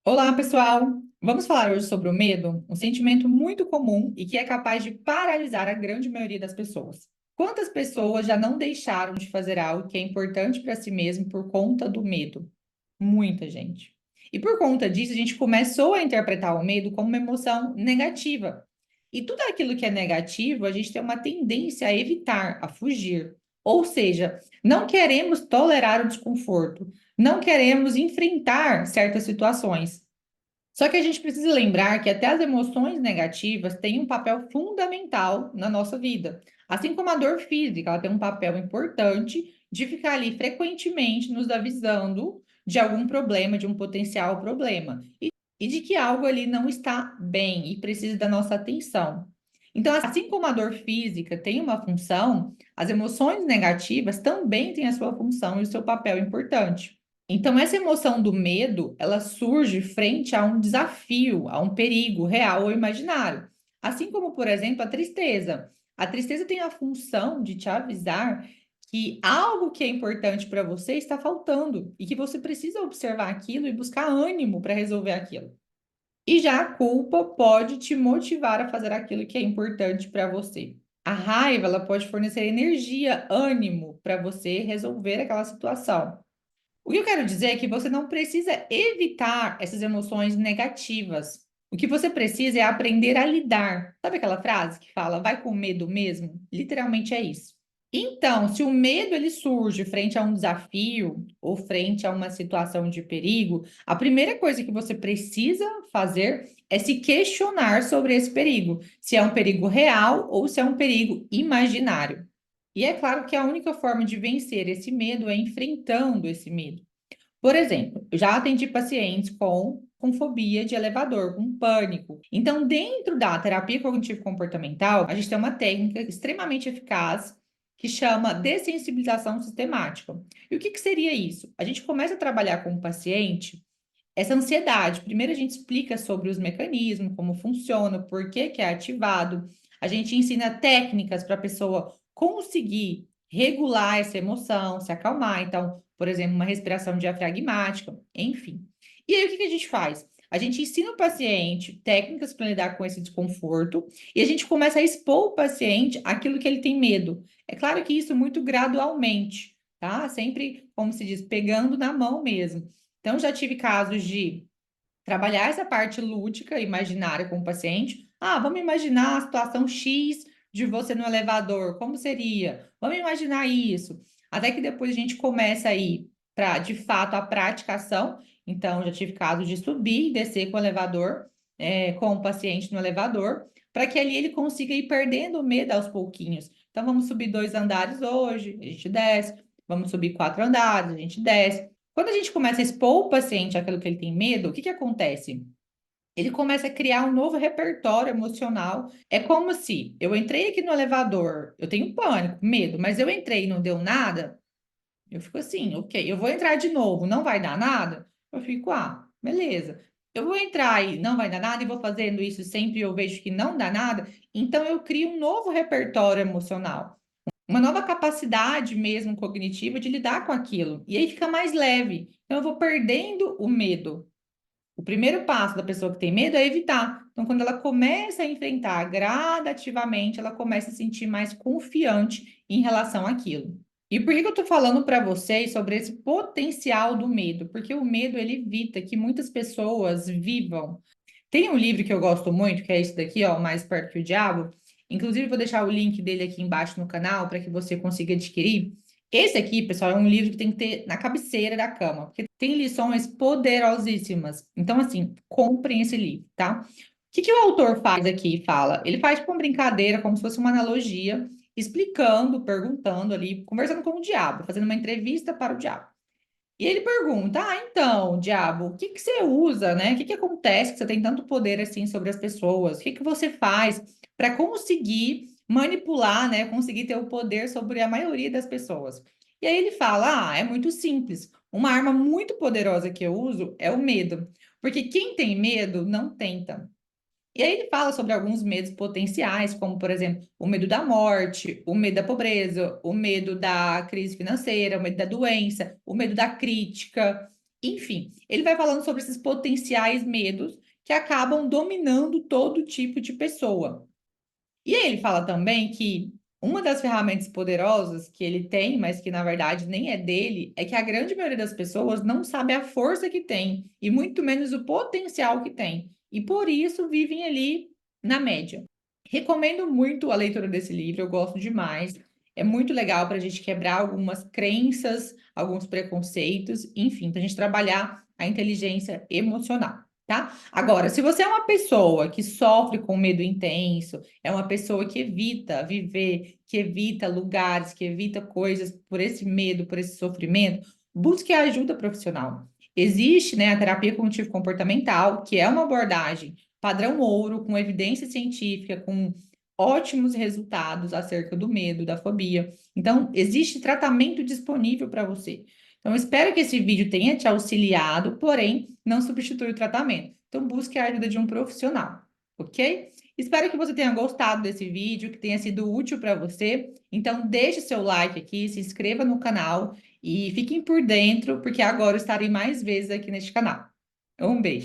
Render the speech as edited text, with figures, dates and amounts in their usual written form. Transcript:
Olá, pessoal! Vamos falar hoje sobre o medo, um sentimento muito comum e que é capaz de paralisar a grande maioria das pessoas. Quantas pessoas já não deixaram de fazer algo que é importante para si mesmo por conta do medo? Muita gente. E por conta disso, a gente começou a interpretar o medo como uma emoção negativa. E tudo aquilo que é negativo, a gente tem uma tendência a evitar, a fugir. Ou seja, não queremos tolerar o desconforto, não queremos enfrentar certas situações. Só que a gente precisa lembrar que até as emoções negativas têm um papel fundamental na nossa vida. Assim como a dor física, ela tem um papel importante de ficar ali frequentemente nos avisando de algum problema, de um potencial problema, e de que algo ali não está bem e precisa da nossa atenção. Então, assim como a dor física tem uma função, as emoções negativas também têm a sua função e o seu papel importante. Então, essa emoção do medo, ela surge frente a um desafio, a um perigo real ou imaginário. Assim como, por exemplo, a tristeza. A tristeza tem a função de te avisar que algo que é importante para você está faltando e que você precisa observar aquilo e buscar ânimo para resolver aquilo. E já a culpa pode te motivar a fazer aquilo que é importante para você. A raiva, ela pode fornecer energia, ânimo para você resolver aquela situação. O que eu quero dizer é que você não precisa evitar essas emoções negativas. O que você precisa é aprender a lidar. Sabe aquela frase que fala, vai com medo mesmo? Literalmente é isso. Então, se o medo ele surge frente a um desafio ou frente a uma situação de perigo, a primeira coisa que você precisa fazer é se questionar sobre esse perigo, se é um perigo real ou se é um perigo imaginário. E é claro que a única forma de vencer esse medo é enfrentando esse medo. Por exemplo, eu já atendi pacientes com fobia de elevador, com pânico. Então, dentro da terapia cognitivo-comportamental, a gente tem uma técnica extremamente eficaz que chama dessensibilização sistemática. E o que seria isso? A gente começa a trabalhar com o paciente essa ansiedade. Primeiro, a gente explica sobre os mecanismos, como funciona, por que que é ativado. A gente ensina técnicas para a pessoa conseguir regular essa emoção, se acalmar. Então, por exemplo, uma respiração diafragmática, enfim. E aí, o que que a gente faz? A gente ensina o paciente técnicas para lidar com esse desconforto e a gente começa a expor o paciente aquilo que ele tem medo. É claro que isso muito gradualmente, tá? Sempre, como se diz, pegando na mão mesmo. Então, já tive casos de trabalhar essa parte lúdica, imaginária com o paciente. Ah, vamos imaginar a situação X de você no elevador, como seria? Vamos imaginar isso. Até que depois a gente começa a ir para, de fato, a praticação. Então, já tive casos de subir e descer com o elevador, com o paciente no elevador, para que ali ele consiga ir perdendo o medo aos pouquinhos. Então, vamos subir 2 andares hoje, a gente desce. Vamos subir 4 andares, a gente desce. Quando a gente começa a expor o paciente àquilo que ele tem medo, o que que acontece? Ele começa a criar um novo repertório emocional. É como se eu entrei aqui no elevador, eu tenho pânico, medo, mas eu entrei e não deu nada. Eu fico assim, ok, eu vou entrar de novo, não vai dar nada? Eu fico, beleza. Eu vou entrar e não vai dar nada e vou fazendo isso sempre e eu vejo que não dá nada. Então eu crio um novo repertório emocional, uma nova capacidade mesmo cognitiva de lidar com aquilo. E aí fica mais leve. Então eu vou perdendo o medo. O primeiro passo da pessoa que tem medo é evitar. Então, quando ela começa a enfrentar gradativamente, ela começa a se sentir mais confiante em relação àquilo. E por que que eu estou falando para vocês sobre esse potencial do medo? Porque o medo ele evita que muitas pessoas vivam. Tem um livro que eu gosto muito, que é esse daqui, ó, Mais Perto que o Diabo. Inclusive, vou deixar o link dele aqui embaixo no canal para que você consiga adquirir. Esse aqui, pessoal, é um livro que tem que ter na cabeceira da cama, porque tem lições poderosíssimas. Então, assim, comprem esse livro, tá? O que que o autor faz aqui? Fala, ele faz tipo uma brincadeira, como se fosse uma analogia, explicando, perguntando ali, conversando com o diabo, fazendo uma entrevista para o diabo. E ele pergunta: então, diabo, o que que você usa, né? O que que acontece que você tem tanto poder assim sobre as pessoas? O que que você faz para conseguir manipular, né? Conseguir ter o poder sobre a maioria das pessoas? E aí ele fala: é muito simples. Uma arma muito poderosa que eu uso é o medo. Porque quem tem medo não tenta. E aí ele fala sobre alguns medos potenciais, como, por exemplo, o medo da morte, o medo da pobreza, o medo da crise financeira, o medo da doença, o medo da crítica. Enfim, ele vai falando sobre esses potenciais medos que acabam dominando todo tipo de pessoa. E aí ele fala também que uma das ferramentas poderosas que ele tem, mas que na verdade nem é dele, é que a grande maioria das pessoas não sabe a força que tem e muito menos o potencial que tem. E por isso vivem ali na média. Recomendo muito a leitura desse livro, eu gosto demais. É muito legal para a gente quebrar algumas crenças, alguns preconceitos, enfim, para a gente trabalhar a inteligência emocional, tá? Agora, se você é uma pessoa que sofre com medo intenso, é uma pessoa que evita viver, que evita lugares, que evita coisas por esse medo, por esse sofrimento, busque ajuda profissional. Existe, né, a terapia cognitivo-comportamental, que é uma abordagem padrão ouro, com evidência científica, com ótimos resultados acerca do medo, da fobia. Então, existe tratamento disponível para você. Então, espero que esse vídeo tenha te auxiliado, porém, não substitui o tratamento. Então, busque a ajuda de um profissional, ok? Espero que você tenha gostado desse vídeo, que tenha sido útil para você. Então, deixe seu like aqui, se inscreva no canal e fiquem por dentro, porque agora eu estarei mais vezes aqui neste canal. Um beijo.